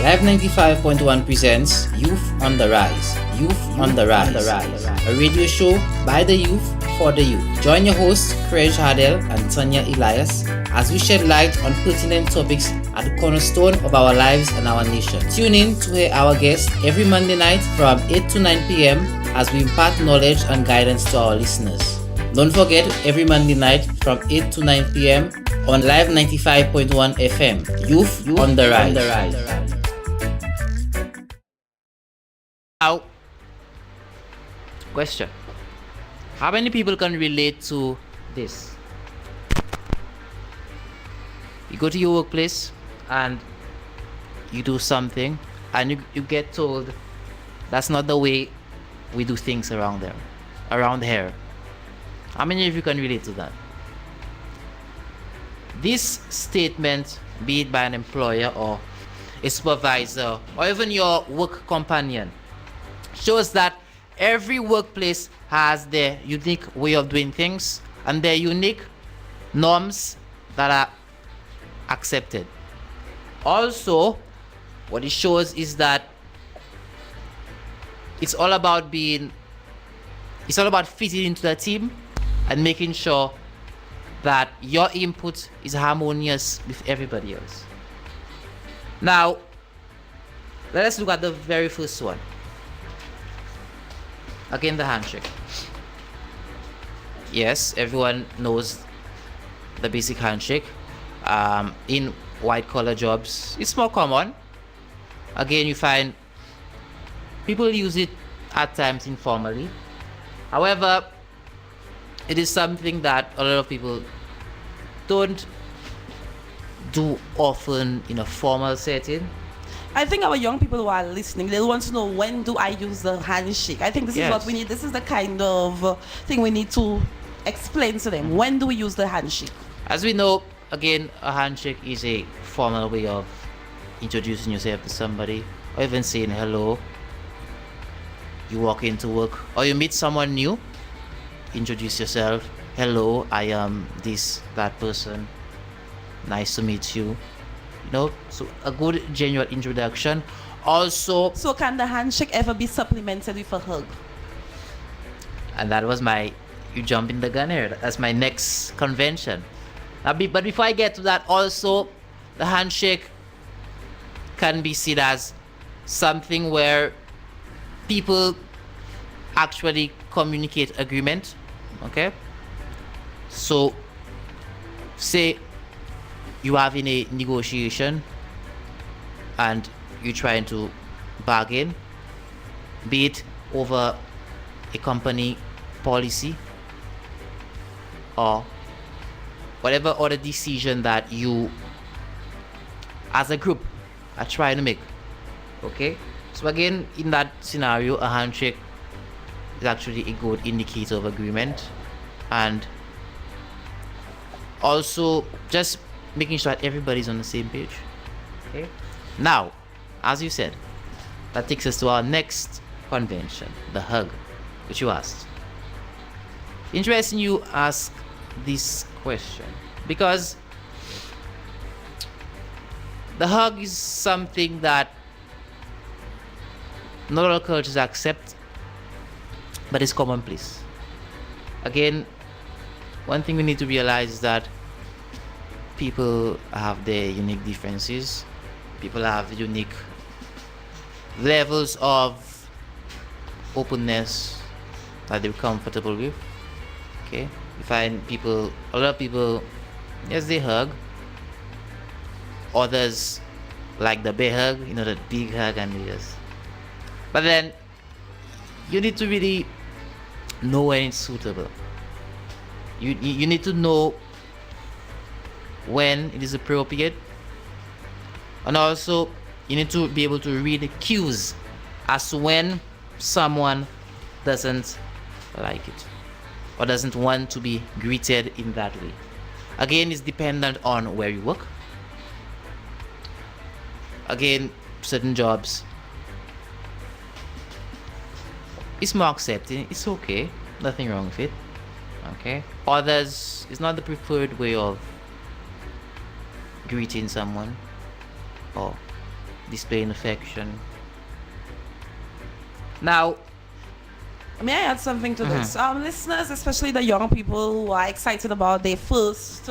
Live 95.1 presents Youth on the Rise. Youth on the Rise. A radio show by the youth for the youth. Join your hosts, Craig Hardell and Tanya Elias, as we shed light on pertinent topics at the cornerstone of our lives and our nation. Tune in to hear our guests every Monday night from 8 to 9 p.m. as we impart knowledge and guidance to our listeners. Don't forget, every Monday night from 8 to 9 p.m. on Live 95.1 FM. Youth on the Rise. Now, question. How many people can relate to this? You go to your workplace and you do something and you get told that's not the way we do things around here. How many of you can relate to that? This statement, be it by an employer or a supervisor or even your work companion, shows that every workplace has their unique way of doing things and their unique norms that are accepted. Also, what it shows is that it's all about fitting into the team and making sure that your input is harmonious with everybody else. Now, let us look at the very first one. Again, the handshake. Yes, everyone knows the basic handshake. In white collar jobs, it's more common. Again, you find people use it at times informally. However, it is something that a lot of people don't do often in a formal setting. I think our young people who are listening, they want to know, when do I use the handshake? I think this is what we need. This is the kind of thing we need to explain to them. When do we use the handshake? As we know, again, a handshake is a formal way of introducing yourself to somebody or even saying hello. You walk into work or you meet someone new, introduce yourself. Hello, I am that person. Nice to meet you. So a good genuine introduction. Also, so can the handshake ever be supplemented with a hug? And that was you jumping the gun here. That's my next convention. But before I get to that, also the handshake can be seen as something where people actually communicate agreement. Okay, so say you have in a negotiation and you're trying to bargain, be it over a company policy or whatever other decision that you as a group are trying to make. Okay, so again, in that scenario, a handshake is actually a good indicator of agreement, and also just making sure that everybody's on the same page. Okay, now, as you said, that takes us to our next convention, the hug, which you asked. Interesting you ask this question because the hug is something that not all cultures accept, but it's commonplace. Again, one thing we need to realize is that people have their unique differences. People have unique levels of openness that they're comfortable with. Okay, you find a lot of people, yes, they hug. Others like the bear hug, the big hug, and but then you need to really know when it's suitable. You need to know when it is appropriate, and also you need to be able to read the cues as to when someone doesn't like it or doesn't want to be greeted in that way. Again, it's dependent on where you work. Again, certain jobs, it's more accepting, it's okay, nothing wrong with it. Okay, others, it's not the preferred way of greeting someone or displaying affection. Now, May I add something to this? Listeners, especially the young people who are excited about their first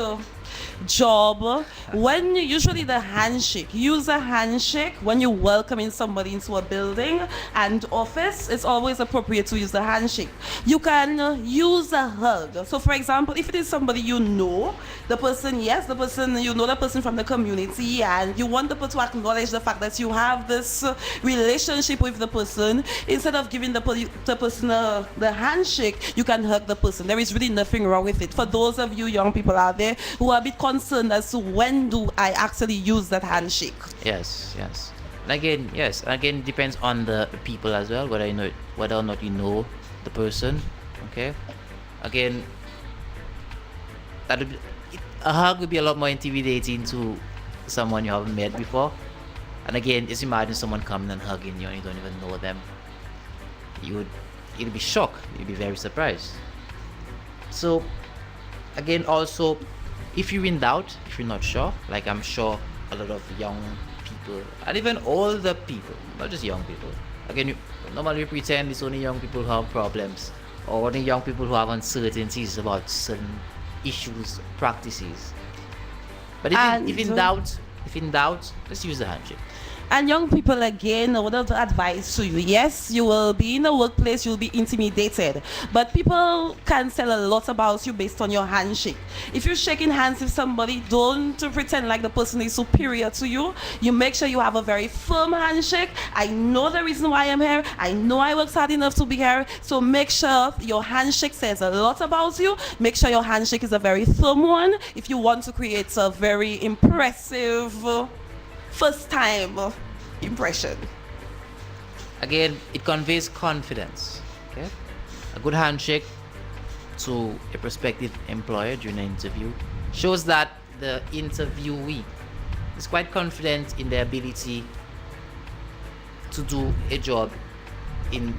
job, when usually the handshake, use a handshake when you're welcoming somebody into a building and office. It's always appropriate to use the handshake. You can use a hug. So, for example, if it is somebody you know, the person, yes, the person, you know the person from the community, and you want the person to acknowledge the fact that you have this relationship with the person, instead of giving the person the handshake, you can hug the person. There is really nothing wrong with it. For those of you young people out there who are a bit concerned as to when do I actually use that handshake. Yes. And again, it depends on the people as well, whether or not you know the person. Okay. Again, a hug would be a lot more intimidating to someone you haven't met before. And again, just imagine someone coming and hugging you and you don't even know them. You'd be shocked. You'd be very surprised. So, again, also, if you're in doubt, if you're not sure, like I'm sure a lot of young people, and even older people, not just young people. Again, normally we pretend it's only young people who have problems, or only young people who have uncertainties about certain issues, practices. But if in doubt, let's use the handshake. And young people, again, I would advise to you, yes, you will be in a workplace, you'll be intimidated, but people can tell a lot about you based on your handshake. If you're shaking hands with somebody, don't pretend like the person is superior to you. You make sure you have a very firm handshake. I know the reason why I'm here. I know I worked hard enough to be here. So make sure your handshake says a lot about you. Make sure your handshake is a very firm one if you want to create a very impressive first time impression. Again, it conveys confidence. Okay, a good handshake to a prospective employer during an interview shows that the interviewee is quite confident in their ability to do a job in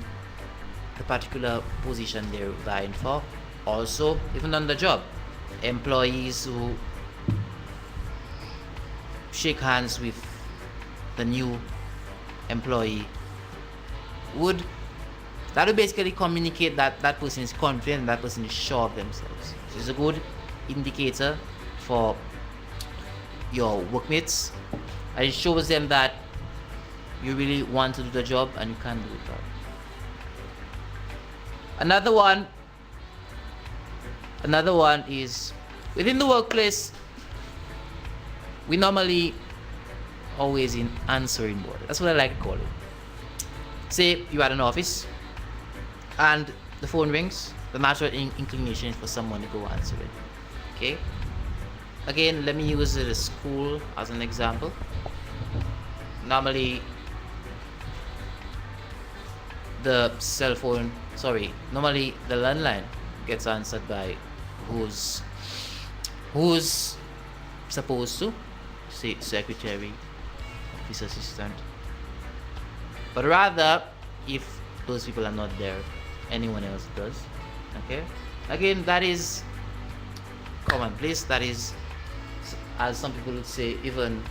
the particular position they're vying for. Also, even on the job, employees who shake hands with the new employee would basically communicate that that person is confident, that person is sure of themselves. So it's a good indicator for your workmates, and it shows them that you really want to do the job and you can do it well. Another one is within the workplace. We normally always in answering mode. That's what I like to call it. Say you're at an office and the phone rings, the natural inclination is for someone to go answer it. Okay? Again, let me use the school as an example. Normally the landline gets answered by who's supposed to, say secretary, office assistant. But rather, if those people are not there, anyone else does. Okay? Again, that is commonplace. That is, as some people would say, even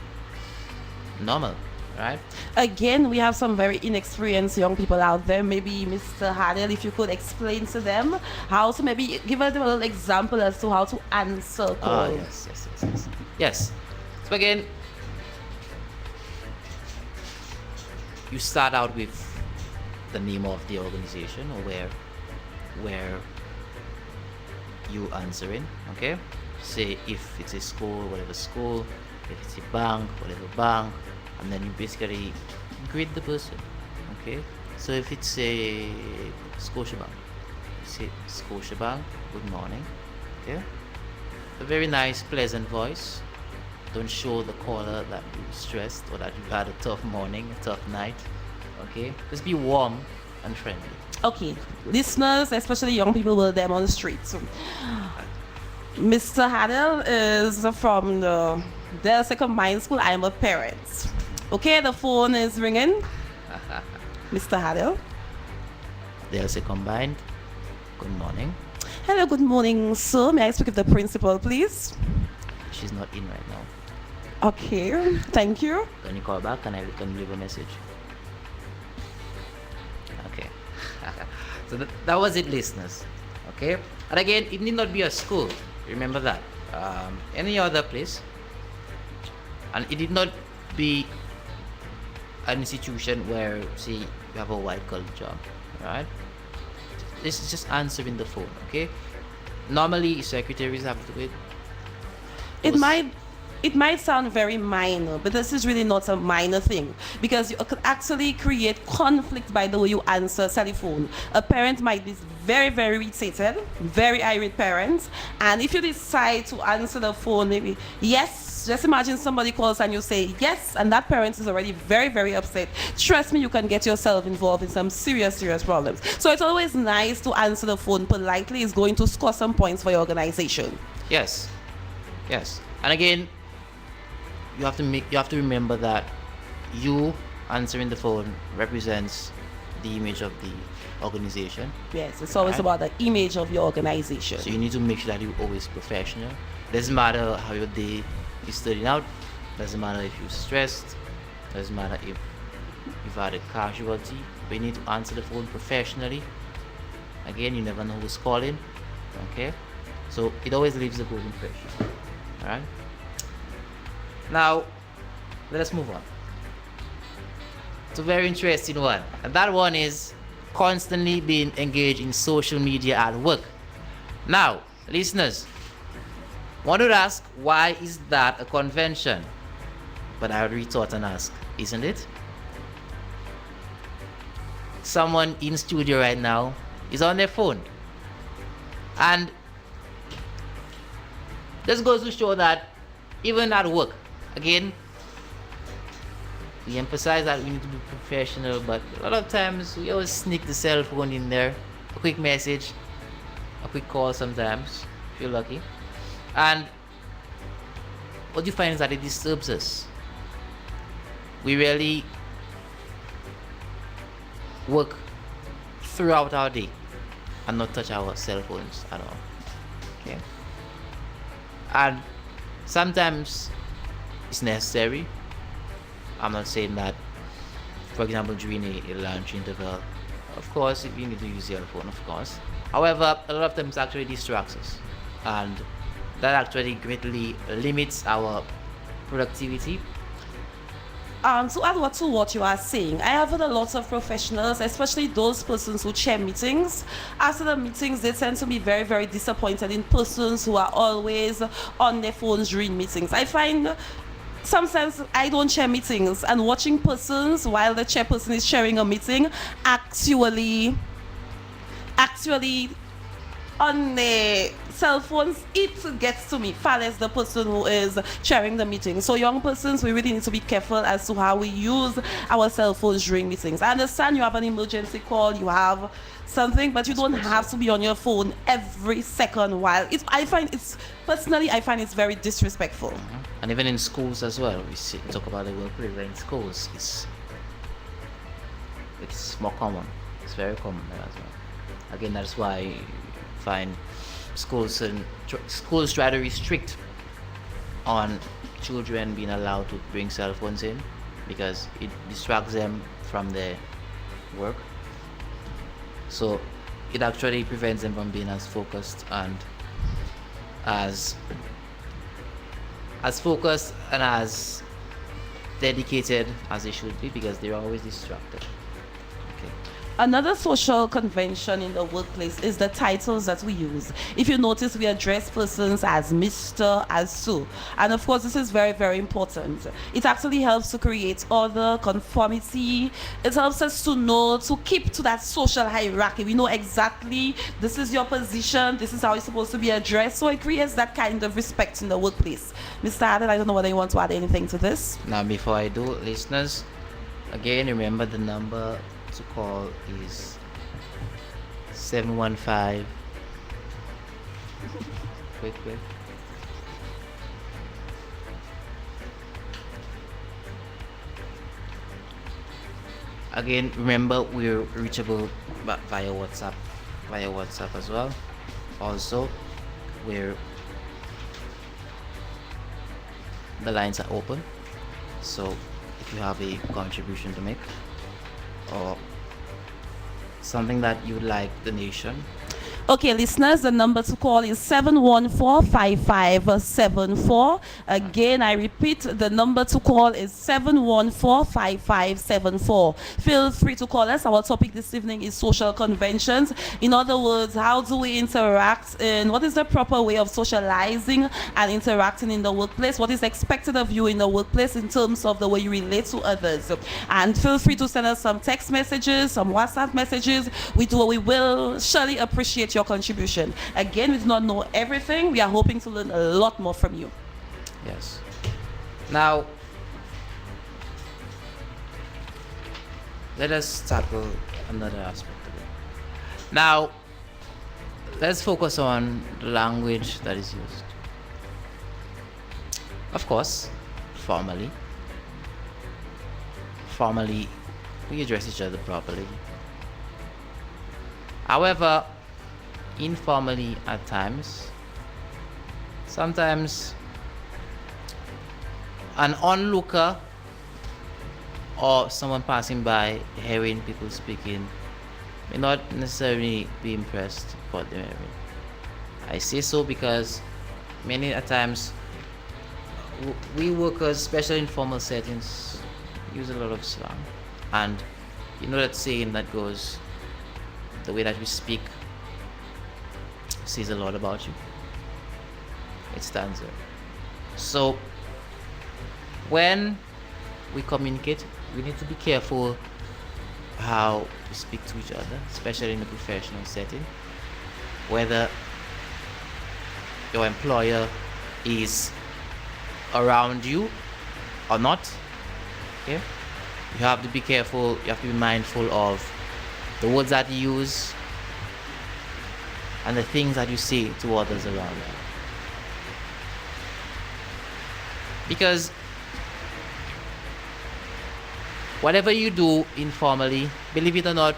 normal, right? Again, we have some very inexperienced young people out there. Maybe Mr. Hadel, if you could explain to them how to maybe give them a little example as to how to answer calls. Yes. So again, you start out with the name of the organization or where you answering. Okay. Say if it's a school, whatever school. If it's a bank, whatever bank. And then you basically greet the person. Okay. So if it's a Scotiabank, you say Scotiabank, good morning. Okay. A very nice, pleasant voice. Don't show the caller that you're stressed or that you've had a tough morning, a tough night. Okay? Just be warm and friendly. Okay, listeners, especially young people, will demonstrate. Mr. Hadel is from the Delta Combined School. I'm a parent. Okay, the phone is ringing. Mr. Hadel. Delta Combined. Good morning. Hello, good morning, sir. May I speak with the principal, please? She's not in right now. Okay, thank you. Can you call back? Can you leave a message? Okay. So that was it, listeners. Okay. And again, it need not be a school. Remember that. Any other place. And it did not be an institution where, say, you have a white collar job. Alright? This is just answering the phone. Okay. Normally, secretaries have to wait. It might it might sound very minor, but this is really not a minor thing because you could actually create conflict by the way you answer telephone. A parent might be very, very irritated, very irate parents, and if you decide to answer the phone, maybe yes, just imagine somebody calls and you say yes, and that parent is already very, very upset. Trust me, you can get yourself involved in some serious, serious problems. So it's always nice to answer the phone politely. It's going to score some points for your organization. Yes. Yes. And again, you have to remember that you answering the phone represents the image of the organization. Yes, it's always about the image of your organization. So you need to make sure that you're always professional. Doesn't matter how your day is starting out. Doesn't matter if you're stressed. Doesn't matter if you've had a casualty. But you need to answer the phone professionally. Again, you never know who's calling. Okay, so it always leaves a good impression. All right. Now, let us move on. It's a very interesting one. And that one is constantly being engaged in social media at work. Now, listeners, one would ask, why is that a convention? But I would rethought and ask, isn't it? Someone in studio right now is on their phone. And this goes to show that even at work, again, we emphasize that we need to be professional, but a lot of times we always sneak the cell phone in there. A quick message, a quick call sometimes, if you're lucky. And what you find is that it disturbs us. We really work throughout our day and not touch our cell phones at all. Okay? And sometimes it's necessary. I'm not saying that, for example, during a lunch interval, of course, you need to use your phone, of course. However, a lot of times it actually distracts us, and that actually greatly limits our productivity. To add to what you are saying, I have heard a lot of professionals, especially those persons who chair meetings. After the meetings, they tend to be very, very disappointed in persons who are always on their phones during meetings. I find sometimes I don't chair meetings, and watching persons while the chairperson is chairing a meeting actually on their cell phones, it gets to me far less the person who is chairing the meeting. So young persons, we really need to be careful as to how we use our cell phones during meetings. I understand you have an emergency call, you have something, but you don't have to be on your phone every second while I find it's very disrespectful. And even in schools as well, talk about the workplace. In schools, it's more common. It's very common there as well. Again, that's why I find schools try to restrict on children being allowed to bring cell phones in, because it distracts them from their work. So it actually prevents them from being as focused and as focused and as dedicated as they should be, because they're always distracted. Okay. Another social convention in the workplace is the titles that we use. If you notice, we address persons as Mr., as Sue. And of course, this is very, very important. It actually helps to create order, conformity. It helps us to know, to keep to that social hierarchy. We know exactly this is your position, this is how it's supposed to be addressed. So it creates that kind of respect in the workplace. Mr. Adel, I don't know whether you want to add anything to this. Now, before I do, listeners, again, remember the number to call is 715. Wait. Again, remember we're reachable via WhatsApp as well. Also, the lines are open. So if you have a contribution to make or something that you would like the nation. Okay, listeners, the number to call is 714-5574. Again, I repeat, the number to call is 714-5574. Feel free to call us. Our topic this evening is social conventions. In other words, how do we interact and what is the proper way of socializing and interacting in the workplace? What is expected of you in the workplace in terms of the way you relate to others? And feel free to send us some text messages, some WhatsApp messages. We will surely appreciate your contribution. Again, we do not know everything. We are hoping to learn a lot more from you. Yes. Now, let us tackle another aspect of it. Now, let's focus on the language that is used. Of course, formally. Formally, we address each other properly. However, informally at times, sometimes an onlooker or someone passing by hearing people speaking may not necessarily be impressed with what they're hearing. I say so because many a times we workers, especially in formal settings, use a lot of slang, and you know that saying that goes, the way that we speak says a lot about you. It stands there. So when we communicate, we need to be careful how we speak to each other, especially in a professional setting, whether your employer is around you or not. Okay, you have to be careful, you have to be mindful of the words that you use and the things that you say to others around you. Because whatever you do informally, believe it or not,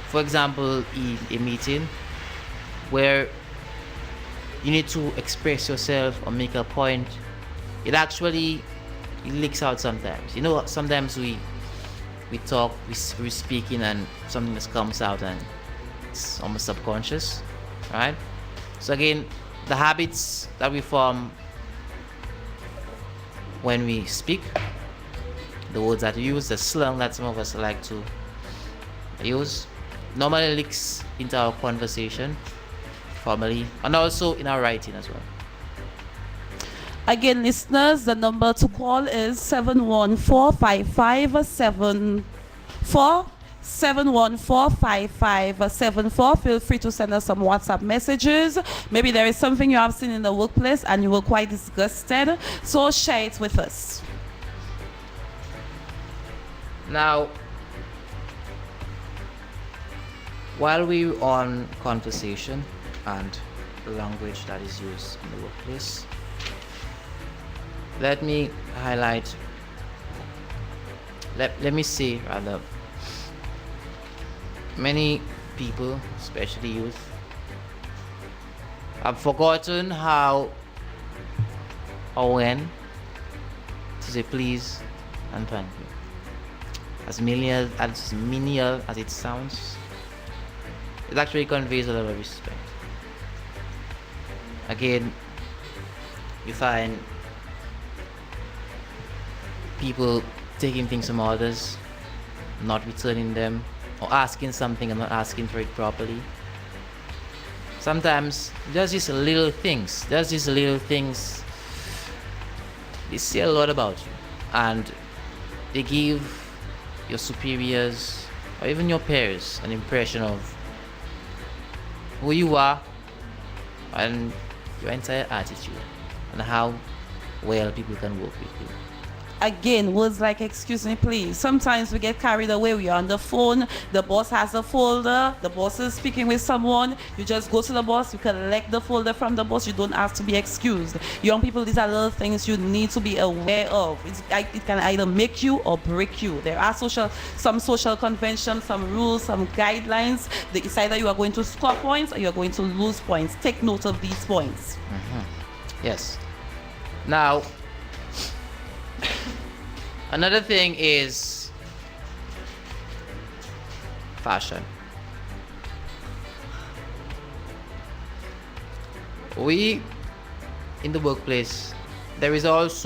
for example, in a meeting where you need to express yourself or make a point, it actually leaks out sometimes. You know, sometimes we talk, we're speaking, and something just comes out and it's almost subconscious, right? So again, the habits that we form when we speak, the words that we use, the slang that some of us like to use, normally leaks into our conversation formally and also in our writing as well. Again, listeners, the number to call is 714-5574. 714-5574. Feel free to send us some WhatsApp messages. Maybe there is something you have seen in the workplace and you were quite disgusted, so share it with us. Now, while we're on conversation and the language that is used in the workplace, let me highlight, let me say rather, many people, especially youth, have forgotten how or when to say please and thank you. As menial as it sounds, it actually conveys a lot of respect. Again, you find people taking things from others, not returning them, or asking something and not asking for it properly. Sometimes just these little things, they say a lot about you, and they give your superiors or even your peers an impression of who you are and your entire attitude and how well people can work with you. Again, words like excuse me please. Sometimes we get carried away. We are on the phone, the boss has a folder, the boss is speaking with someone, you just go to the boss, you collect the folder from the boss, you don't ask to be excused. Young people, these are little things you need to be aware of. It can either make you or break you. There are some social conventions, some rules, some guidelines. It's either you are going to score points or you are going to lose points. Take note of these points. Yes. Now, another thing is fashion. We in the workplace, there is always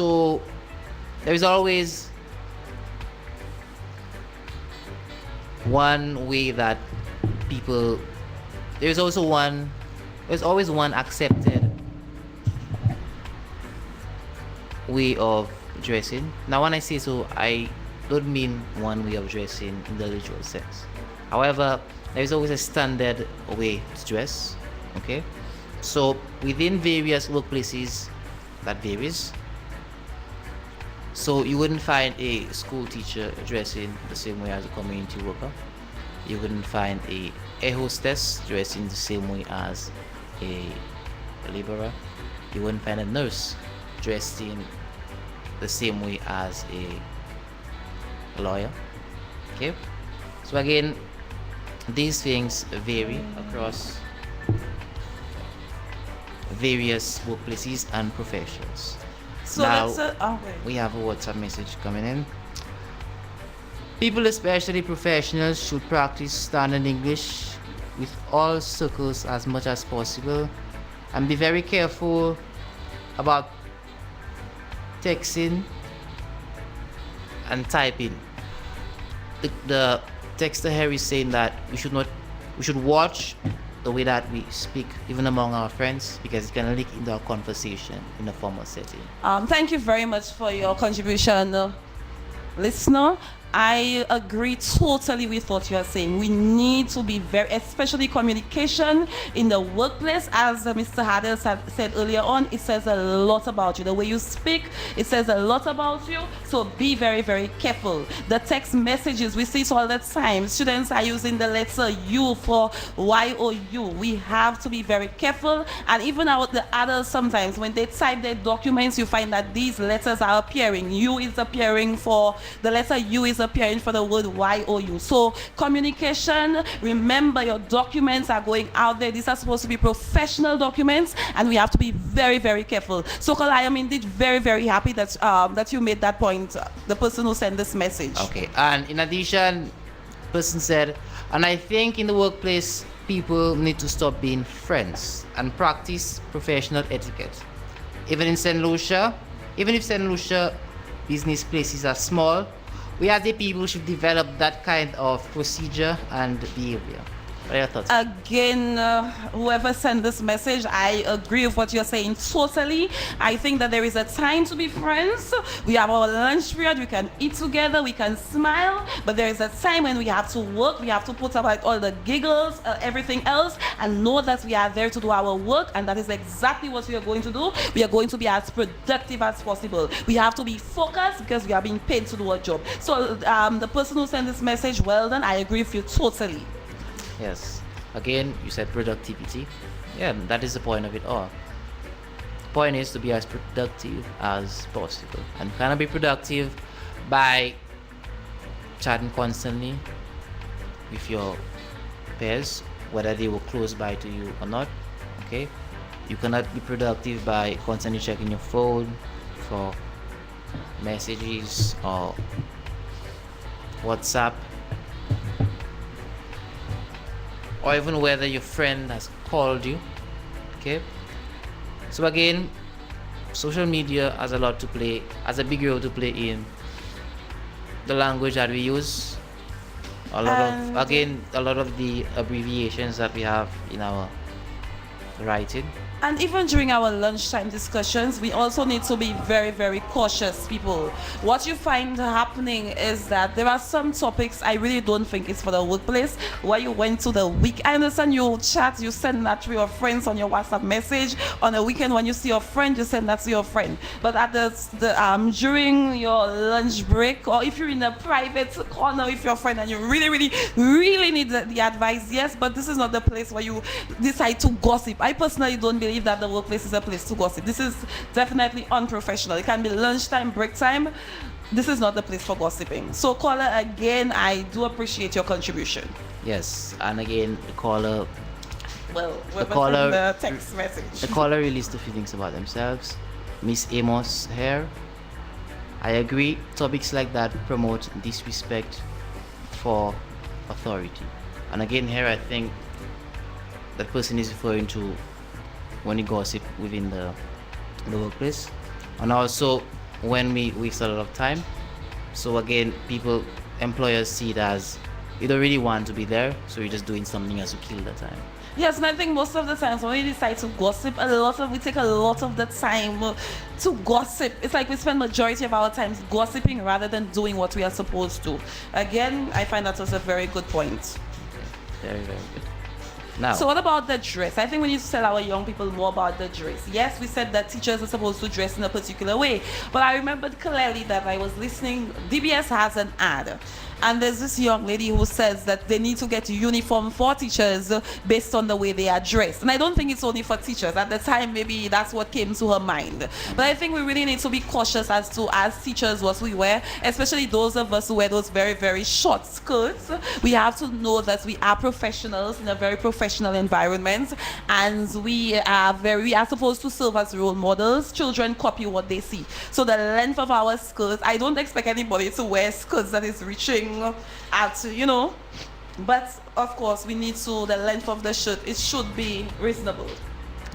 one way that people there's also one there's always one accepted way of dressing. Now when I say so, I don't mean one way of dressing in the literal sense. However, there's always a standard way to dress. Okay, so within various workplaces that varies. So you wouldn't find a school teacher dressing the same way as a community worker. You wouldn't find a air hostess dressing the same way as a laborer. You wouldn't find a nurse dressed in the same way as a lawyer. Okay, so again, these things vary across various workplaces and professions. So Now, wait. we have a WhatsApp message coming in. People, especially professionals, should practice standard English with all circles as much as possible and be very careful about texting and typing. The texter here is saying that we should watch the way that we speak even among our friends, because it can leak into our conversation in a formal setting. Thank you very much for your contribution, listener. I agree totally with what you are saying. We need to be very, especially communication in the workplace. As Mr. Hadders said earlier on, it says a lot about you. The way you speak, it says a lot about you. So be very, very careful. The text messages, we see it all the time. Students are using the letter U for Y-O-U. We have to be very careful. And even the adults, sometimes when they type their documents, you find that these letters are appearing. U is appearing for, the letter U is appearing for the word Y-O-U. So communication, remember your documents are going out there. These are supposed to be professional documents, and we have to be very, very careful. So I am indeed very, very happy that that you made that point, the person who sent this message. Okay, and in addition, person said, and I think in the workplace, people need to stop being friends and practice professional etiquette. Even if St. Lucia business places are small, we as the people should develop that kind of procedure and behavior. What are your thoughts? Again, whoever sent this message, I agree with what you're saying totally. I think that there is a time to be friends. We have our lunch period, we can eat together, we can smile, but there is a time when we have to work, we have to put aside all the giggles, everything else, and know that we are there to do our work, and that is exactly what we are going to do. We are going to be as productive as possible. We have to be focused because we are being paid to do our job. So the person who sent this message, well done, I agree with you totally. Yes. Again, you said productivity. Yeah, that is the point of it all. The point is to be as productive as possible. And you cannot be productive by chatting constantly with your peers, whether they were close by to you or not. Okay? You cannot be productive by constantly checking your phone for messages or WhatsApp, or even whether your friend has called you. Okay, so again, social media has a lot to play, has a big role to play in the language that we use, a lot of the abbreviations that we have in our writing. And even during our lunchtime discussions, we also need to be very, very cautious, people. What you find happening is that there are some topics I really don't think is for the workplace, where you went to the week. I understand you chat, you send that to your friends on your WhatsApp message. On a weekend, when you see your friend, you send that to your friend. But at during your lunch break, or if you're in a private corner with your friend and you really, really, really need the advice, yes, but this is not the place where you decide to gossip. I personally don't believe that the workplace is a place to gossip. This is definitely unprofessional. It can be lunchtime, break time. This is not the place for gossiping. So caller, again, I do appreciate your contribution. Yes, and again, the caller Well, whoever caller- sent the text message. The caller released a few things about themselves. Miss Amos here. I agree. Topics like that promote disrespect for authority. And again, here I think that person is referring to when you gossip within the workplace, and also when we waste a lot of time. So again, employers see it as you don't really want to be there, so you're just doing something else to kill the time. Yes, and I think most of the times when we decide to gossip, we take a lot of the time to gossip. It's like we spend majority of our time gossiping rather than doing what we are supposed to. Again, I find that was a very good point. Very, very good. Now, So what about the dress? I think we need to tell our young people more about the dress. Yes, we said that teachers are supposed to dress in a particular way, but I remembered clearly that I was listening. DBS has an ad, and there's this young lady who says that they need to get a uniform for teachers based on the way they are dressed. And I don't think it's only for teachers. At the time, maybe that's what came to her mind. But I think we really need to be cautious as teachers, what we wear, especially those of us who wear those very, very short skirts. We have to know that we are professionals in a very professional environment, and we are supposed to serve as role models. Children copy what they see. So the length of our skirts, I don't expect anybody to wear skirts that is reaching at, but of course the length of the shirt, it should be reasonable.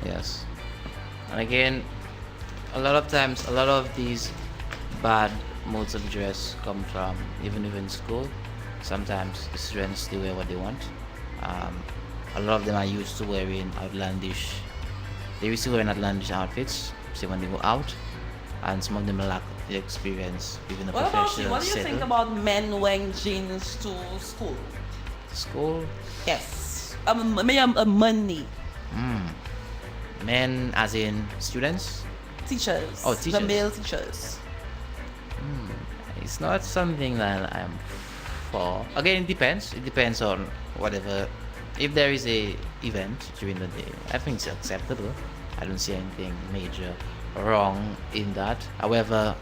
yes. And again, a lot of times, a lot of these bad modes of dress come from even within school. Sometimes the students, they wear what they want. A lot of them are used to wearing outlandish outfits, say when they go out, and some of them lack the experience within a What about you? professional What do you think setting. about men wearing jeans to school? School, Yes. Money. men as in students. Teachers. Oh, The teachers. male teachers. It's not something that I'm for. Again, it depends. It depends on whatever. If there is a event during the day, I think it's acceptable. I don't see anything major wrong in that. However,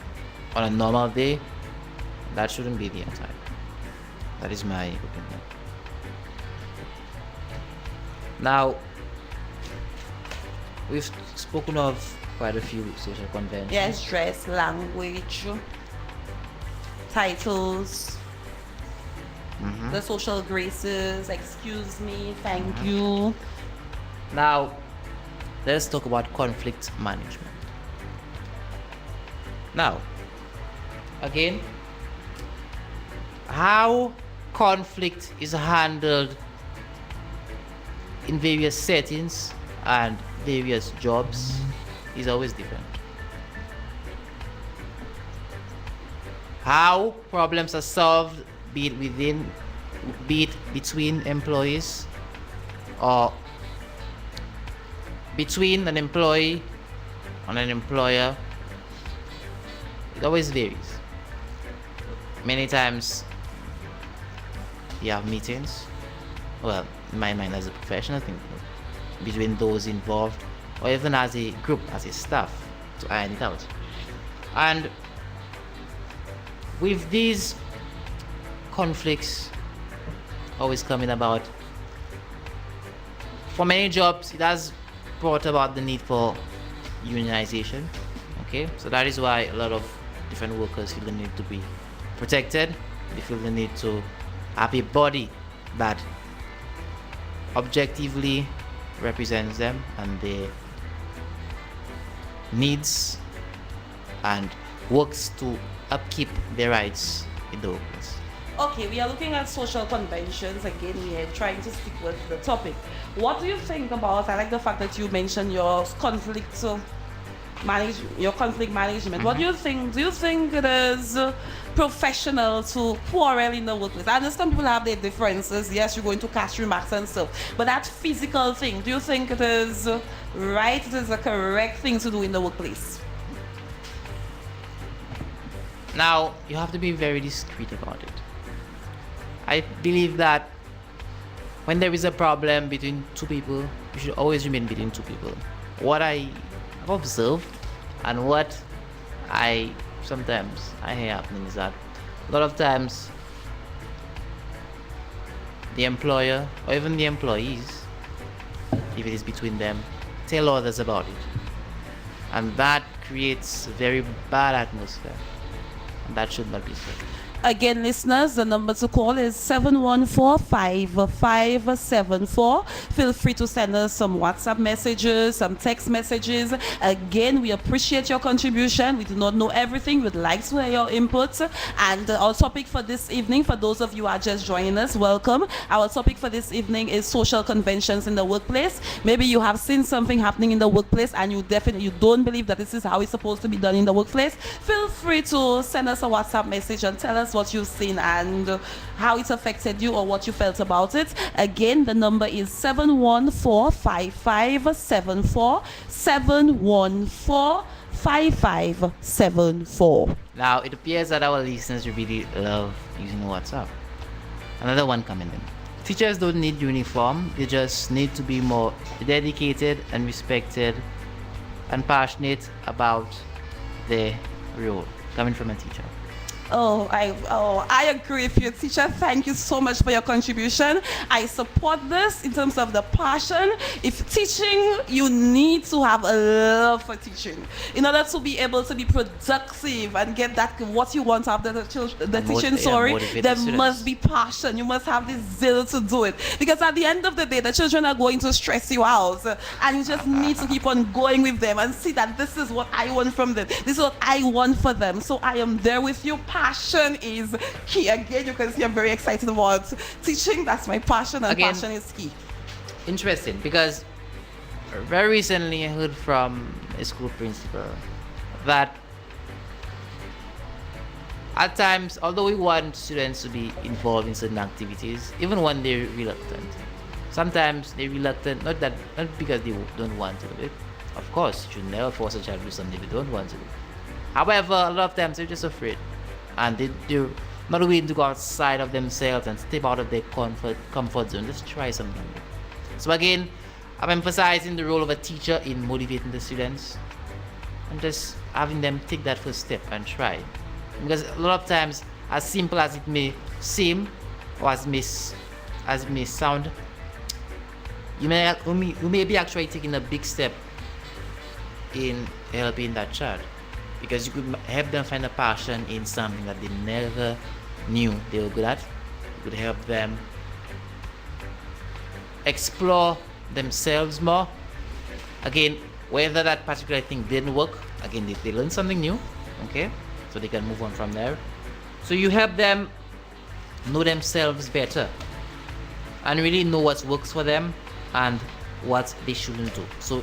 on a normal day, that shouldn't be the attire. That is my opinion. Now, we've spoken of quite a few social conventions. Yes, dress, language, titles, the social graces, excuse me, thank you. Now, let's talk about conflict management. Now, again, how conflict is handled in various settings and various jobs is always different. How problems are solved, be it between employees or between an employee and an employer, it always varies. Many times you have meetings, well, in my mind, as a professional thing, between those involved, or even as a group, as a staff, to iron it out. And with these conflicts always coming about, for many jobs, it has brought about the need for unionization. Okay, so that is why a lot of different workers feel the need to be protected. They feel the need to have a body that objectively represents them and their needs and works to upkeep their rights in the workplace. Okay, we are looking at social conventions. Again, we are trying to stick with the topic. What do you think about, I like the fact that you mentioned your conflict management. What do you think? Do you think it is professional to quarrel in the workplace? I understand people have their differences. Yes, you're going to cast remarks and stuff. But that physical thing, do you think it is right? It is a correct thing to do in the workplace? Now, you have to be very discreet about it. I believe that when there is a problem between two people, you should always remain between two people. What I have observed and what I sometimes I hear happening is that a lot of times the employer or even the employees if it is between them, tell others about it. And that creates a very bad atmosphere. And that should not be so. Again, listeners, the number to call is 714-5574. Feel free to send us some WhatsApp messages, some text messages. Again, we appreciate your contribution. We do not know everything. We'd like to hear your input. And our topic for this evening, for those of you who are just joining us, welcome. Our topic for this evening is social conventions in the workplace. Maybe you have seen something happening in the workplace and you don't believe that this is how it's supposed to be done in the workplace. Feel free to send us a WhatsApp message and tell us what you've seen and how it affected you or what you felt about it. Again, the number is 714-5574. 714-5574. Now, it appears that our listeners really love using WhatsApp. Another one coming in. Teachers don't need uniform. They just need to be more dedicated and respected and passionate about their role. Coming from a teacher. I agree with you, teacher. Thank you so much for your contribution. I support this in terms of the passion. If teaching, you need to have a love for teaching in order to be able to be productive and get that what you want after the teaching. There must be passion. You must have this zeal to do it, because at the end of the day, the children are going to stress you out, and you just need to keep on going with them and see that this is what I want from them. This is what I want for them. So I am there with you. Passion is key. Again, you can see I'm very excited about teaching. That's my passion, and again, passion is key. Interesting, because very recently I heard from a school principal that at times, although we want students to be involved in certain activities, even when they're reluctant, sometimes they're reluctant, not because they don't want to do it. Of course, you should never force a child to do something they don't want to do. However, a lot of times they're just afraid, and they're not willing to go outside of themselves and step out of their comfort zone. Just try something new. So again, I'm emphasizing the role of a teacher in motivating the students and just having them take that first step and try. Because a lot of times, as simple as it may seem or as it may sound, you may be actually taking a big step in helping that child, because you could help them find a passion in something that they never knew they were good at. You could help them explore themselves more. Again, whether that particular thing didn't work, again, they learn something new, okay? So they can move on from there. So you help them know themselves better and really know what works for them and what they shouldn't do. So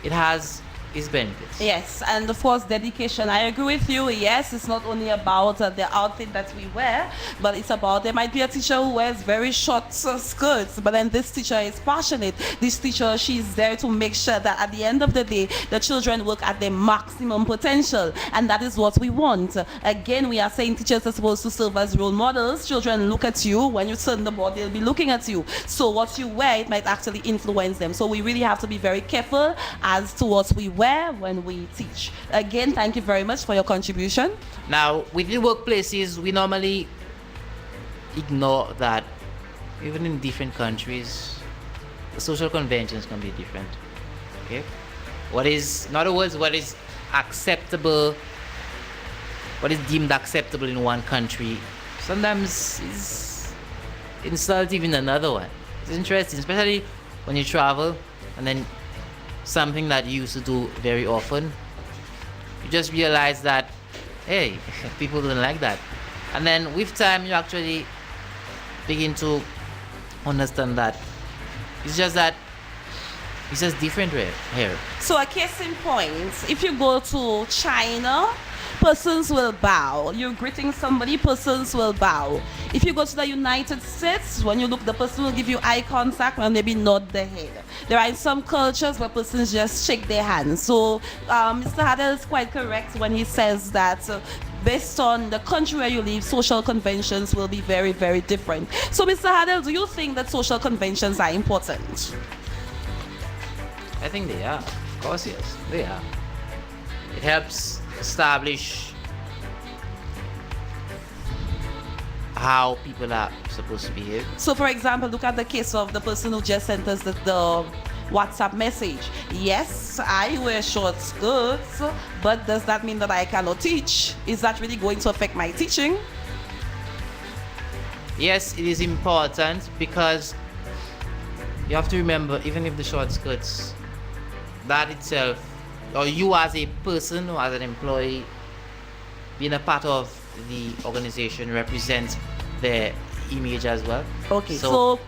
it has its benefits. Yes, and of course, dedication. I agree with you. Yes, it's not only about the outfit that we wear, but it's about, there might be a teacher who wears very short skirts, but then this teacher is passionate. This teacher, she's there to make sure that at the end of the day, the children work at their maximum potential, and that is what we want. Again, we are saying teachers are supposed to serve as role models. Children look at you. When you turn the board, they'll be looking at you. So what you wear, it might actually influence them. So we really have to be very careful as to what we wear when we teach. Again, thank you very much for your contribution. Now, within workplaces, we normally ignore that even in different countries, the social conventions can be different. Okay? In other words, what is acceptable, what is deemed acceptable in one country, sometimes is insulting in another one. It's interesting, especially when you travel and then something that you used to do very often, you just realize that, hey, people don't like that. And then with time, you actually begin to understand that it's just different here. So a case in point, if you go to China, persons will bow. You're greeting somebody, persons will bow. If you go to the United States, when you look, the person will give you eye contact and maybe nod their head. There are some cultures where persons just shake their hands. So Mr. Hadel is quite correct when he says that based on the country where you live, social conventions will be very, very different. So Mr. Hadel, do you think that social conventions are important? I think they are. Of course, yes, they are. It helps establish how people are supposed to behave. So for example, look at the case of the person who just sent us the WhatsApp message. Yes, I wear short skirts, but does that mean that I cannot teach? Is that really going to affect my teaching? Yes, it is important because you have to remember, even if the short skirts, that itself, or you as a person or as an employee, being a part of the organization represents their image as well. Okay, so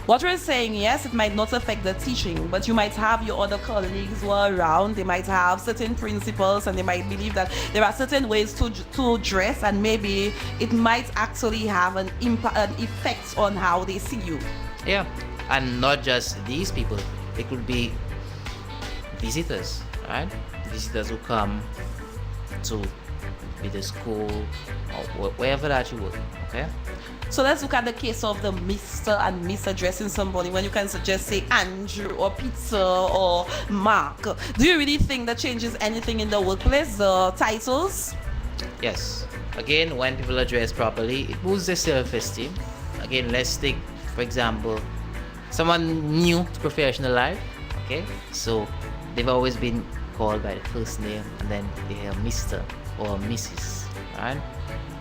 what we're saying, yes, it might not affect the teaching, but you might have your other colleagues who are around. They might have certain principles, and they might believe that there are certain ways to dress, and maybe it might actually have an effect on how they see you. Yeah, and not just these people. It could be visitors, right? Visitors who come to the school or wherever that you work. Okay. So let's look at the case of the Mr. and Miss addressing somebody when you can just say Andrew or Peter or Mark. Do you really think that changes anything in the workplace, the titles? Yes. Again, when people address properly, it boosts their self-esteem. Again, let's take, for example, someone new to professional life. Okay. So they've always been called by the first name, and then they hear Mr. or Mrs. Right?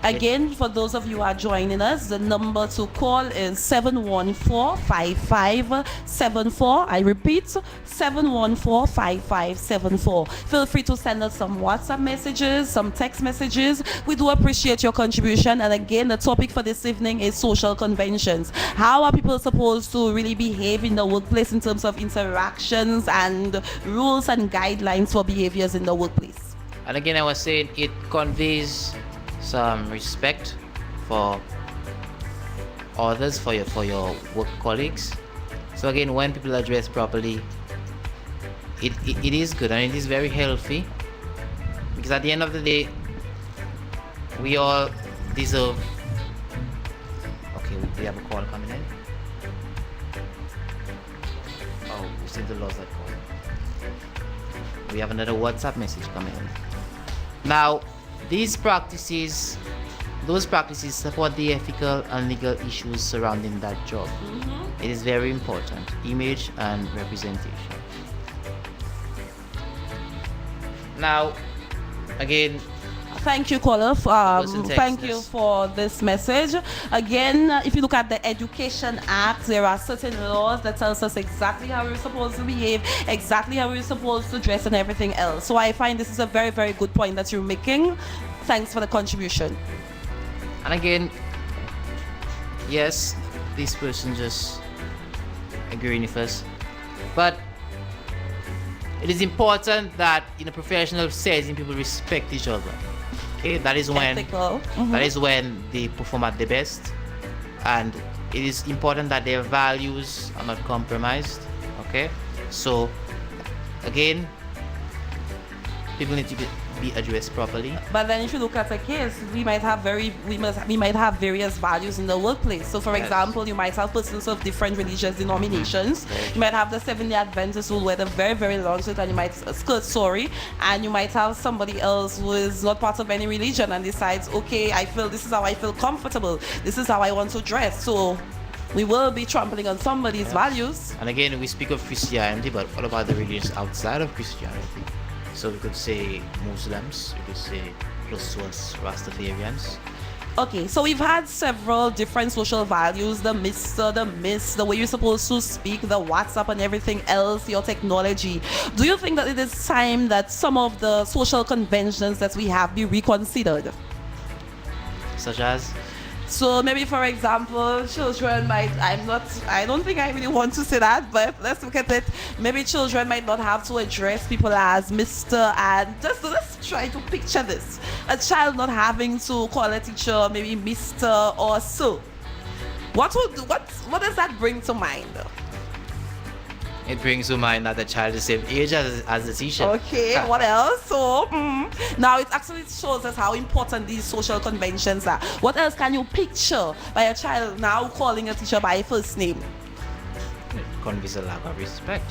Again, for those of you who are joining us, the number to call is 714-5574. I repeat, 714-5574. Feel free to send us some WhatsApp messages, some text messages. We do appreciate your contribution. And again, the topic for this evening is social conventions. How are people supposed to really behave in the workplace in terms of interactions and rules and guidelines for behaviors in the workplace? And again, I was saying it conveys some respect for others, for your work colleagues. So again, when people are dressed properly, it is good and it is very healthy, because at the end of the day, we all deserve. Okay, we have a call coming in. Oh, we seem to lose that call. We have another WhatsApp message coming in. Now, those practices support the ethical and legal issues surrounding that job. It is very important, image and representation. Now, again, thank you, caller. Thank you for this message. Again, if you look at the Education Act, there are certain laws that tells us exactly how we're supposed to behave, exactly how we're supposed to dress, and everything else. So I find this is a very, very good point that you're making. Thanks for the contribution. And again, yes, this person just agreeing with us, but it is important that in a professional setting, people respect each other. Okay, that is when that is when they perform at their best, and it is important that their values are not compromised. Okay, so again, people need to be addressed properly. But then, if you look at a case, we might have various values in the workplace. So, for example, you might have persons of different religious denominations. You might have the Seventh-day Adventists who wear the very, very long skirt, and you might and you might have somebody else who is not part of any religion and decides, okay, this is how I feel comfortable. This is how I want to dress. So we will be trampling on somebody's values. And again, we speak of Christianity, but what about the religions outside of Christianity? So we could say Muslims, we could say close to us Rastafarians. Okay, so we've had several different social values, the Mr., the Miss, the way you're supposed to speak, the WhatsApp and everything else, your technology. Do you think that it is time that some of the social conventions that we have be reconsidered? Such as? So maybe, for example, children might, I don't think I really want to say that, but let's look at it. Maybe children might not have to address people as Mr. and let's try to picture this. A child not having to call a teacher maybe Mr. or Sir. What does that bring to mind? It brings to mind that the child is the same age as the teacher. Okay, what else? So, now it actually shows us how important these social conventions are. What else can you picture by a child now calling a teacher by first name? It conveys a lack of respect.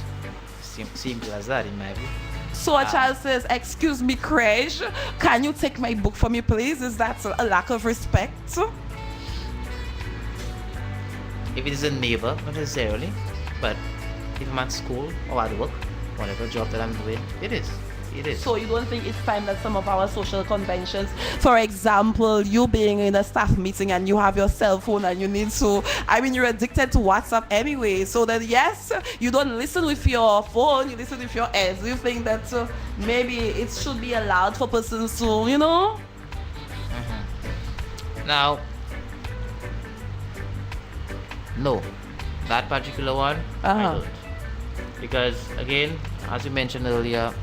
Simple as that, in my view. So a child says, excuse me, Craig, can you take my book for me, please? Is that a lack of respect? If it is a neighbor, not necessarily, but if I'm at school or at work, whatever job that I'm doing, it is. It is. So you don't think it's time that some of our social conventions, for example, you being in a staff meeting and you have your cell phone and you need to, I mean, you're addicted to WhatsApp anyway, so that yes, you don't listen with your phone, you listen with your ears. Do you think that maybe it should be allowed for persons to, you know? Now, no, that particular one, I don't. Because again, as you mentioned earlier,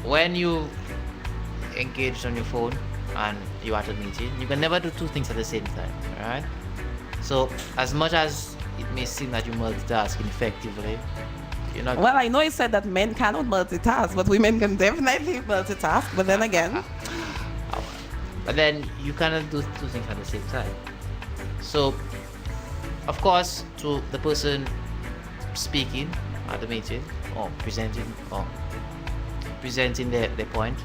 when you engage on your phone and you're at a meeting, you can never do two things at the same time, alright? So, as much as it may seem that you're multitasking effectively, you're not. Well, I know you said that men cannot multitask, but women can definitely multitask. But then again, but then you cannot do two things at the same time. So, of course, to the person speaking at the meeting or presenting their point,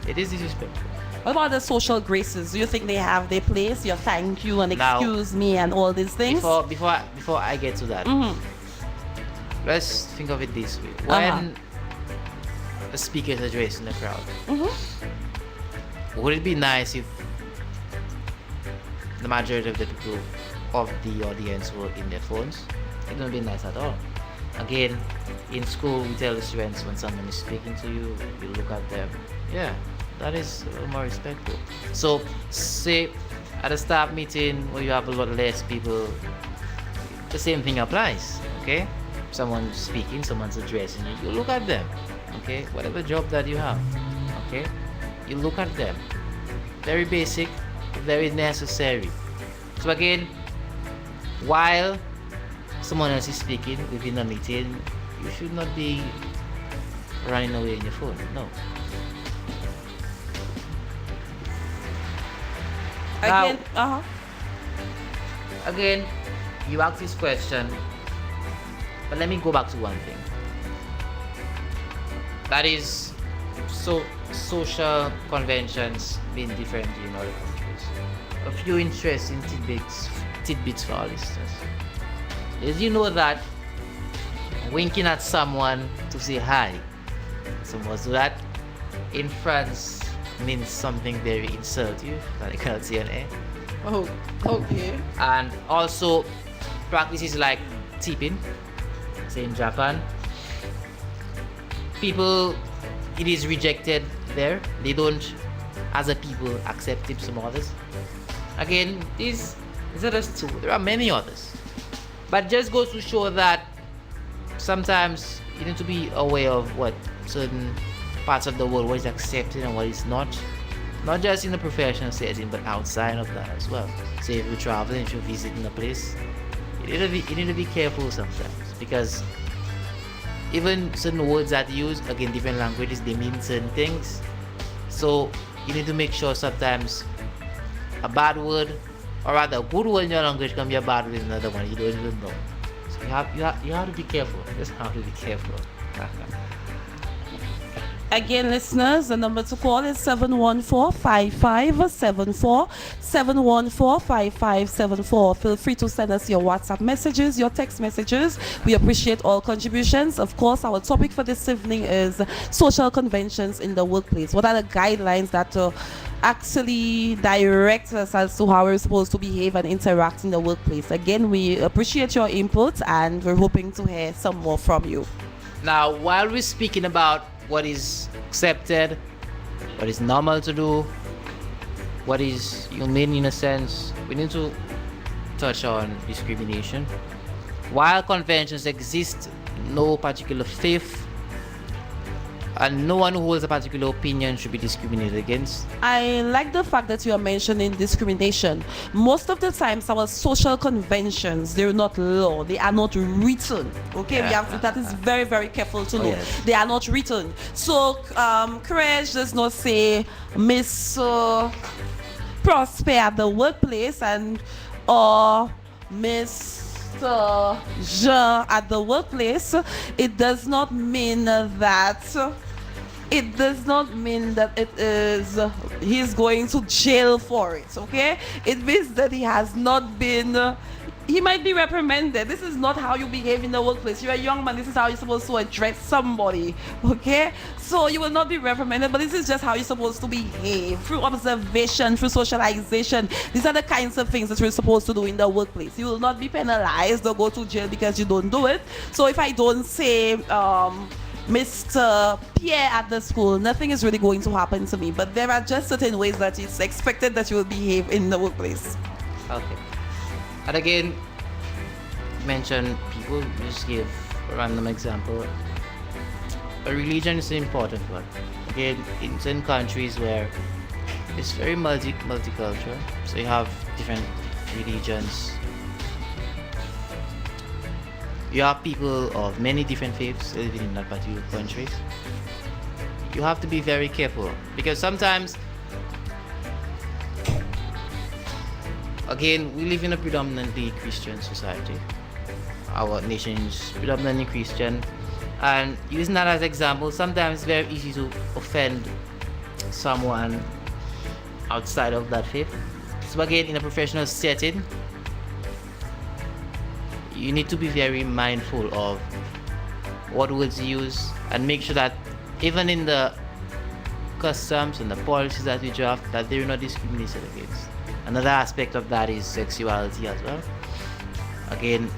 it is disrespectful. what about the social graces? Do you think they have their place? Your thank you and Now, excuse me and all these things? Before I get to that, let's think of it this way: when a speaker is addressing the crowd, would it be nice if the majority of the people of the audience were in their phones? It wouldn't be nice at all. Again, in school, we tell the students when someone is speaking to you, you look at them. Yeah, that is a little more respectful. So, say at a staff meeting where you have a lot less people, the same thing applies. Okay, someone's speaking, someone's addressing you, you look at them. Okay, whatever job that you have. Okay, you look at them. Very basic, very necessary. So again, while someone else is speaking within a meeting, you should not be running away in your phone. No. Again, Again, you asked this question, but let me go back to one thing. That is, so social conventions being different in other countries. A few interesting tidbits for our listeners. Did you know that winking at someone to say hi, someone do that in France means something very insulting that I cannot say on air. oh, okay. And also practices like tipping, say in Japan, people, it is rejected there. They don't, as a people, accept it. Some others. Again, these are just two. There are many others. But just goes to show that sometimes you need to be aware of what certain parts of the world, what is accepted and what is not. Not just in the professional setting, but outside of that as well. So if you're traveling, if you're visiting a place, you need to be careful sometimes, because even certain words that you use, again, different languages, they mean certain things. So you need to make sure sometimes a bad word, or rather a good word in your language, can be a bad word in another one. You don't even know. So you have to be careful. Just have to be careful. Again, listeners, the number to call is 714-5574, 714-5574. Feel free to send us your WhatsApp messages, your text messages. We appreciate all contributions. Of course, our topic for this evening is social conventions in the workplace. What are the guidelines that actually direct us as to how we're supposed to behave and interact in the workplace? Again, we appreciate your input and we're hoping to hear some more from you. Now, while we're speaking about what is accepted, what is normal to do, what is humane in a sense, we need to touch on discrimination. While conventions exist, no particular faith and no one who holds a particular opinion should be discriminated against. I like the fact that you are mentioning discrimination. Most of the times our social conventions, they're not law, they are not written. Okay, we have that is very, very careful to know. Yes. They are not written. So courage does not say Miss Prosper at the workplace and or Mr. Jean at the workplace. It does not mean that it does not mean that it is he's going to jail for it. Okay, it means that he has not been he might be reprimanded. This is not how you behave in the workplace. You're a young man. This is how you're supposed to address somebody. Okay? So you will not be reprimanded, but this is just how you're supposed to behave through observation, through socialization. These are the kinds of things that we're supposed to do in the workplace. You will not be penalized or go to jail because you don't do it. So if I don't say, Mr. Pierre at the school, nothing is really going to happen to me. But there are just certain ways that it's expected that you will behave in the workplace. Okay. And again, mention people, just give a random example. A religion is an important one. Again, in certain countries where it's very multicultural, so you have different religions. You have people of many different faiths living in that particular countries. You have to be very careful because sometimes, again, we live in a predominantly Christian society. Our nation is predominantly Christian, and using that as example, sometimes it's very easy to offend someone outside of that faith. So again, in a professional setting, you need to be very mindful of what words you use and make sure that even in the customs and the policies that we draft, that they're not discriminated against. Another aspect of that is sexuality as well. Again,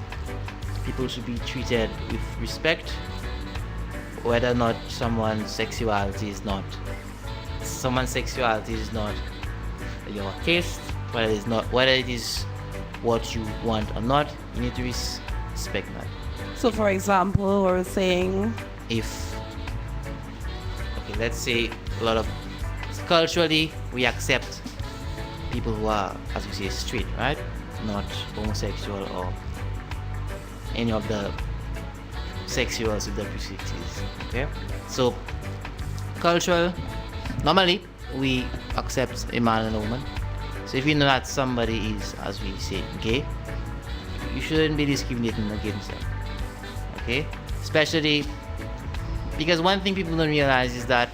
people should be treated with respect, whether or not someone's sexuality is not your taste, whether it is what you want or not, you need to respect that. So for example, we're saying, let's say culturally we accept people who are, as we say, straight, right? Not homosexual or any of the sexuals with the prefixes. Okay? So cultural, normally we accept a man and a woman. So if you know that somebody is, as we say, gay, you shouldn't be discriminating against them. Okay? Especially because one thing people don't realize is that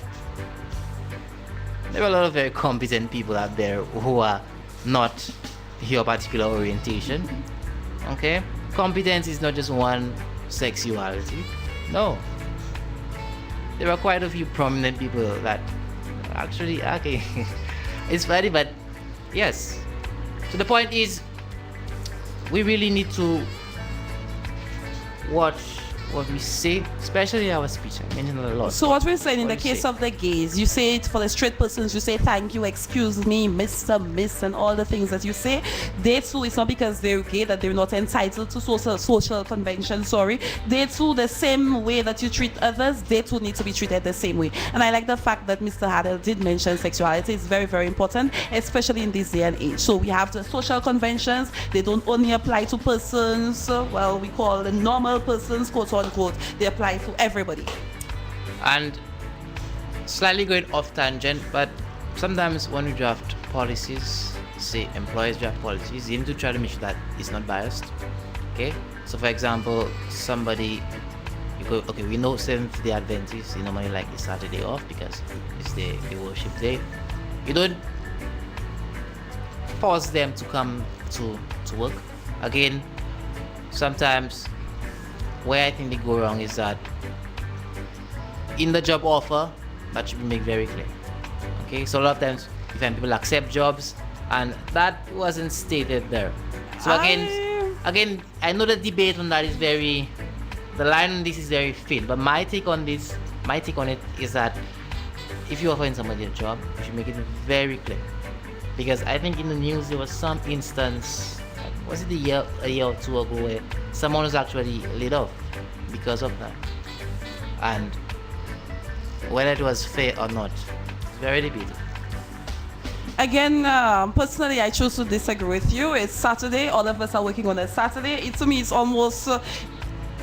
there are a lot of very competent people out there who are not your particular orientation. Okay? Competence is not just one sexuality. No. There are quite a few prominent people that actually, okay, it's funny, but yes. So the point is, we really need to watch what we say, especially our speech. I mentioned a lot. So what we're saying in the case of the gays, you say it for the straight persons, you say thank you, excuse me, Mr., Miss, and all the things that you say. They too, it's not because they're gay that they're not entitled to social convention, sorry. They too, the same way that you treat others, they too need to be treated the same way. And I like the fact that Mr. Hadel did mention sexuality. It's very, very important, especially in this day and age. So we have the social conventions. They don't only apply to persons, well, we call the normal persons, quote unquote. They apply to everybody. And slightly going off tangent, but sometimes when we draft policies, say employers draft policies, you need to try to make sure that it's not biased. Okay? So for example, somebody, you go, okay, we know Seventh-day Adventists, normally like the Saturday off because it's the worship day. You don't force them to come to work. Again, sometimes where I think they go wrong is that in the job offer, that should be made very clear. Okay, so a lot of times you find people accept jobs and that wasn't stated there. So again, I know the debate on that is the line on this is very thin, but my take on it is that if you're offering somebody a job, you should make it very clear. Because I think in the news there was some instance, was it a year or two ago, where someone was actually laid off because of that. And whether it was fair or not, it's very debatable. Again, personally, I choose to disagree with you. It's Saturday. All of us are working on a Saturday. To me, it's almost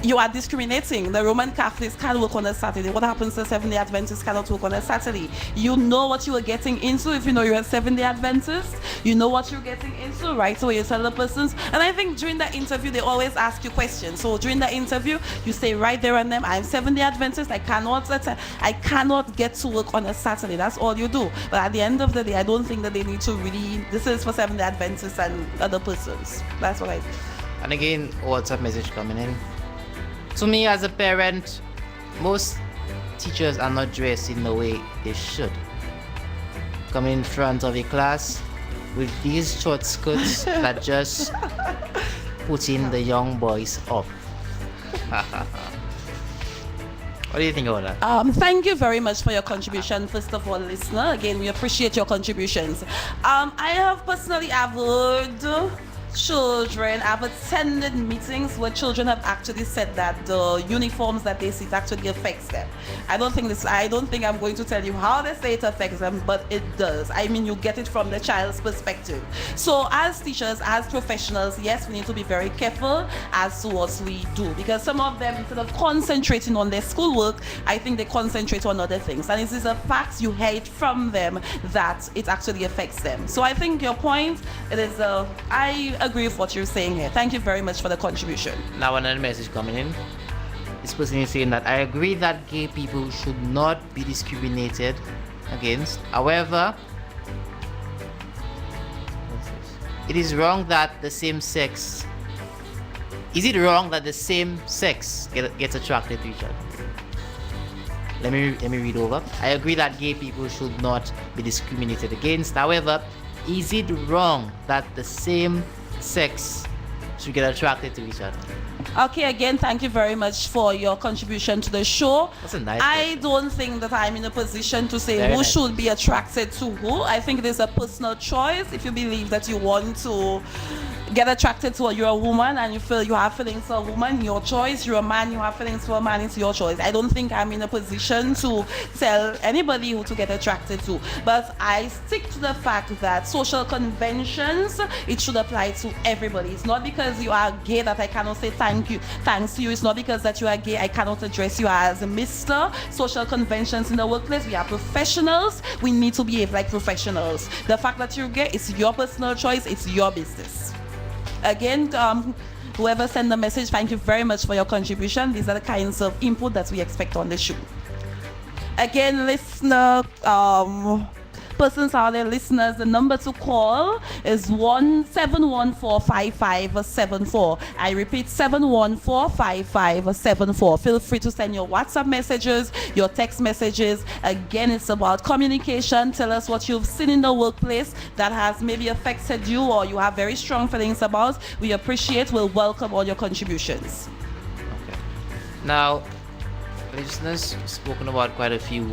you are discriminating. The Roman Catholics can't work on a Saturday. What happens to Seventh-day Adventists cannot work on a Saturday? You know what you are getting into. If you know you're a Seventh-day Adventist, you know what you're getting into, right? So you tell the persons. And I think during the interview, they always ask you questions. So during the interview, you say right there and then, I'm Seventh-day Adventist. I cannot get to work on a Saturday. That's all you do. But at the end of the day, I don't think that they need to really, this is for Seventh-day Adventists and other persons. That's what I And again, WhatsApp message coming in. To me, as a parent, most teachers are not dressed in the way they should. Coming in front of a class with these short skirts that just putting the young boys up. What do you think about that? Thank you very much for your contribution, first of all, listener. Again, we appreciate your contributions. I have personally heard children, I've attended meetings where children have actually said that the uniforms that they see it actually affects them. I don't think I'm going to tell you how they say it affects them, but it does. I mean, you get it from the child's perspective. So as teachers, as professionals, yes, we need to be very careful as to what we do, because some of them, instead of concentrating on their schoolwork, I think they concentrate on other things. And it is a fact, you hear it from them that it actually affects them. So I think your point, I agree with what you're saying here. Thank you very much for the contribution. Now another message coming in. This person is saying that I agree that gay people should not be discriminated against. However, it is wrong that the same sex. Is it wrong that the same sex gets attracted to each other? Let me read over. I agree that gay people should not be discriminated against. However, is it wrong that the same sex should get attracted to each other? Okay, again, thank you very much for your contribution to the show. That's a nice I question. don't think that I'm in a position to say Very who nice. should be attracted to who. I think it is a personal choice. If you believe that you want to get attracted to you're a woman and you feel you have feelings for a woman, your choice. You're a man, you have feelings for a man, it's your choice. I don't think I'm in a position to tell anybody who to get attracted to. But I stick to the fact that social conventions, it should apply to everybody. It's not because you are gay that I cannot say thanks to you. It's not because that you are gay I cannot address you as a Mr. Social conventions in the workplace, we are professionals. We need to behave like professionals. The fact that you're gay, it's your personal choice, it's your business. Again, whoever sent the message, thank you very much for your contribution. These are the kinds of input that we expect on the show. Again, listener, persons out there, listeners, the number to call is 1-714-5574. I repeat, 714-5574. Feel free to send your WhatsApp messages, your text messages. Again, it's about communication. Tell us what you've seen in the workplace that has maybe affected you or you have very strong feelings about. We appreciate, we'll welcome all your contributions. Okay. Now, listeners, we've spoken about quite a few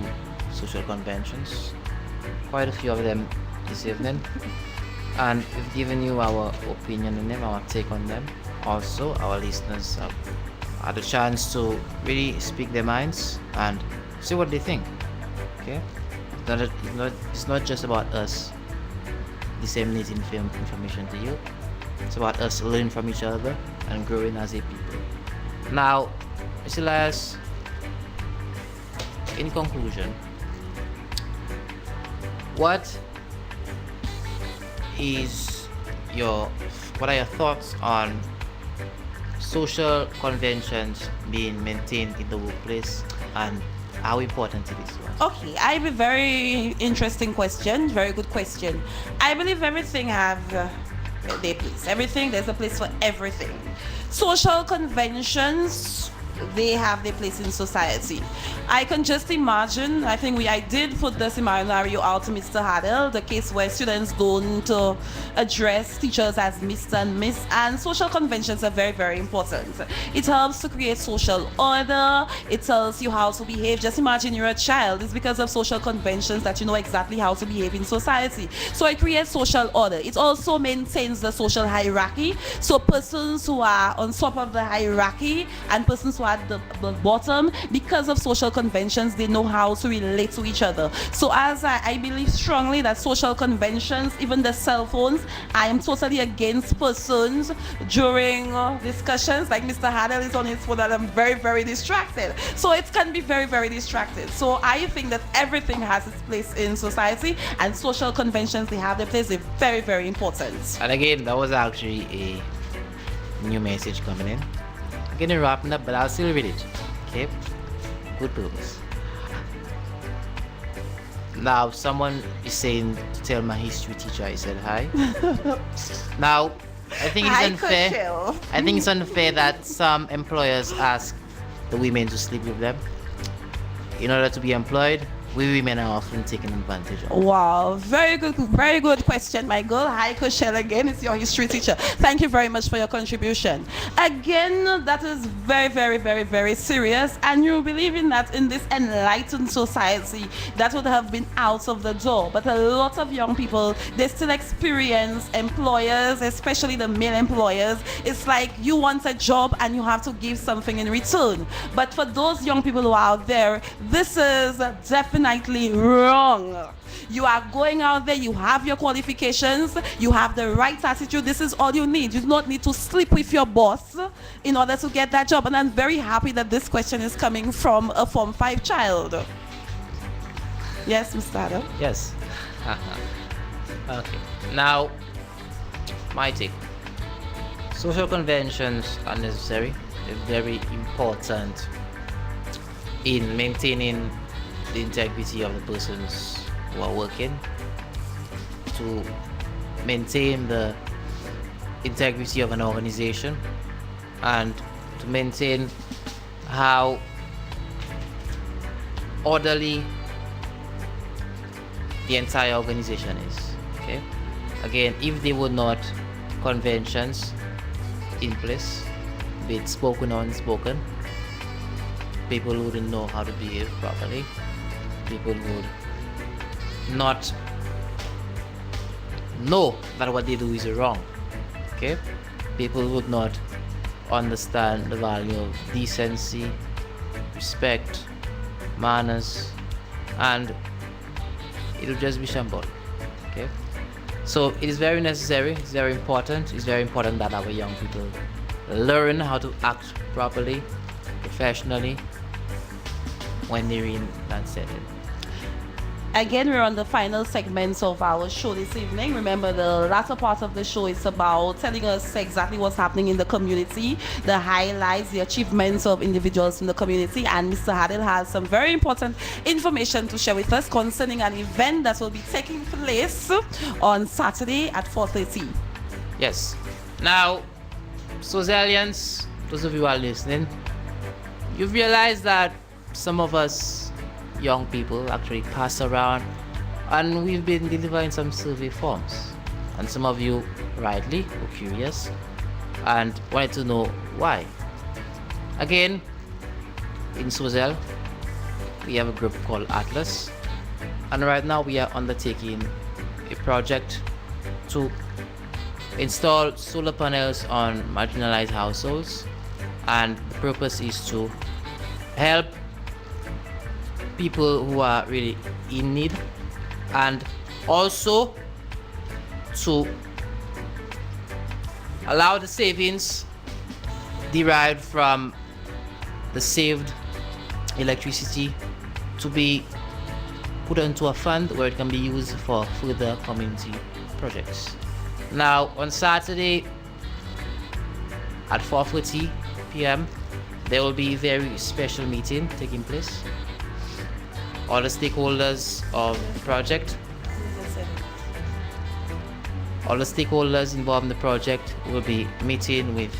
social conventions. Quite a few of them this evening, and we've given you our opinion on them, our take on them. Also, our listeners have had a chance to really speak their minds and say what they think. Okay, it's not just about us disseminating information to you. It's about us learning from each other and growing as a people. Now, Mr. Elias, in conclusion, what are your thoughts on social conventions being maintained in the workplace and how important it is? Okay, I have a very interesting question, very good question. I believe everything have their place. There's a place for everything. Social conventions, they have their place in society. I can just imagine, I did put the scenario out to Mr. Haddell, the case where students don't address teachers as Mr. and Miss, and social conventions are very, very important. It helps to create social order, it tells you how to behave. Just imagine you're a child, it's because of social conventions that you know exactly how to behave in society. So it creates social order. It also maintains the social hierarchy, so persons who are on top of the hierarchy and persons who are at the bottom, because of social conventions, they know how to relate to each other. So as I believe strongly that social conventions, even the cell phones, I am totally against persons during discussions, like Mr. Haddell is on his phone and I'm very, very distracted. So it can be very, very distracted. So I think that everything has its place in society, and social conventions, they have their place. They're very, very important. And again, that was actually a new message coming in. I'm getting wrapping up, but I'll still read it. Okay? Good purpose. Now, someone is saying to tell my history teacher I said hi. Now, I think it's Hi, unfair. Kushel. I think it's unfair that some employers ask the women to sleep with them in order to be employed. We women are often taken advantage of. Wow, very good question, my girl. Hi, Kushel again. It's your history teacher. Thank you very much for your contribution. Again, that is very serious, and you believe in that in this enlightened society that would have been out of the door. But a lot of young people, they still experience employers, especially the male employers. It's like you want a job and you have to give something in return. But for those young people who are out there, this is definitely wrong. You are going out there, you have your qualifications, you have the right attitude. This is all you need. You do not need to sleep with your boss in order to get that job. And I'm very happy that this question is coming from a Form 5 child. Yes, Mr. Adam? Yes. Okay. Now, my take. Social conventions are necessary. They're very important in maintaining the integrity of the persons who are working, to maintain the integrity of an organization, and to maintain how orderly the entire organization is. Okay, again, if there were not conventions in place, be it spoken or unspoken, people wouldn't know how to behave properly. People would not know that what they do is wrong. Okay, people would not understand the value of decency, respect, manners, and it will just be shambled. Okay, so it is very necessary, it's very important that our young people learn how to act properly, professionally, when they're in that setting. Again, we're on the final segments of our show this evening. Remember, the latter part of the show is about telling us exactly what's happening in the community, the highlights, the achievements of individuals in the community. And Mr. Hadil has some very important information to share with us concerning an event that will be taking place on Saturday at 4:30. Yes. Now, Sozelians, those of you who are listening, you've realized that some of us young people actually pass around and we've been delivering some survey forms, and some of you rightly were curious and wanted to know why. Again, in Sozel we have a group called Atlas, and right now we are undertaking a project to install solar panels on marginalized households, and the purpose is to help people who are really in need, and also to allow the savings derived from the saved electricity to be put into a fund where it can be used for further community projects. Now, on Saturday at 4:30 p.m. there will be a very special meeting taking place. All the stakeholders of the project, all the stakeholders involved in the project will be meeting with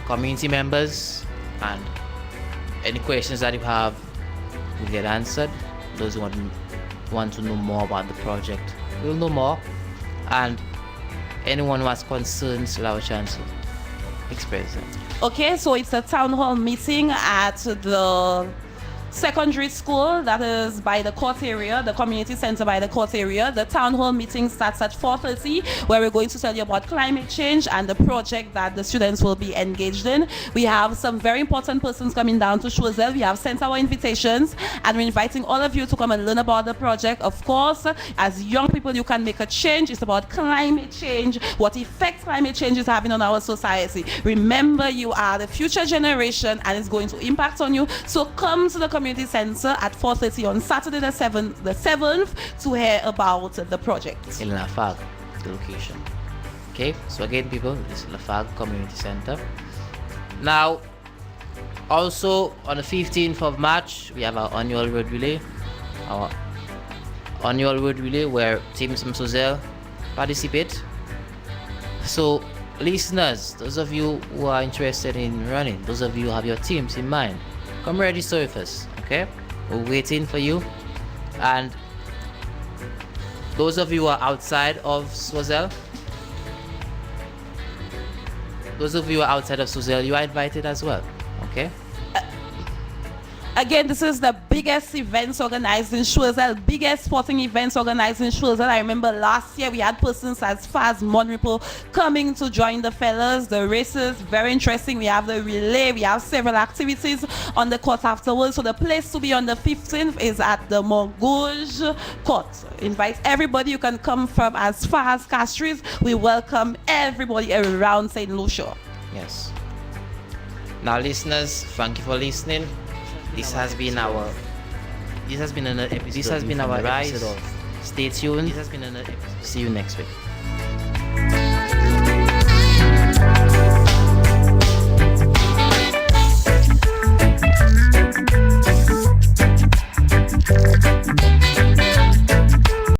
community members, and any questions that you have will get answered. Those who want to know more about the project will know more, and anyone who has concerns will have a chance to express them. Okay, so it's a town hall meeting at the secondary school that is by the court area, the community center by the court area. The town hall meeting starts at 4:30, where we're going to tell you about climate change and the project that the students will be engaged in. We have some very important persons coming down to Choiseul. We have sent our invitations, and we're inviting all of you to come and learn about the project. Of course, as young people, you can make a change. It's about climate change, what effect climate change is having on our society. Remember, you are the future generation, and it's going to impact on you. So come to the community center at 4:30 on Saturday the 7th to hear about the project. In Lafag, the location. Okay, so again, people, this is Lafag Community Center. Now, also on the 15th of March, we have our annual road relay. Our annual road relay where teams from Sozel participate. So, listeners, those of you who are interested in running, those of you who have your teams in mind, come register with us, okay? We're waiting for you. And those of you who are outside of Swazel, you are invited as well, okay? Again, this is the biggest events organized in Swazel, biggest sporting events organized in Swazel. I remember last year we had persons as far as Monrepo coming to join the fellas. The races, very interesting. We have the relay, we have several activities on the court afterwards. So the place to be on the 15th is at the Montgouge court. Invite everybody. You can come from as far as Castries. We welcome everybody around St. Lucia. Yes. Now, listeners, thank you for listening. This has been our episode of Stay tuned. See you next week.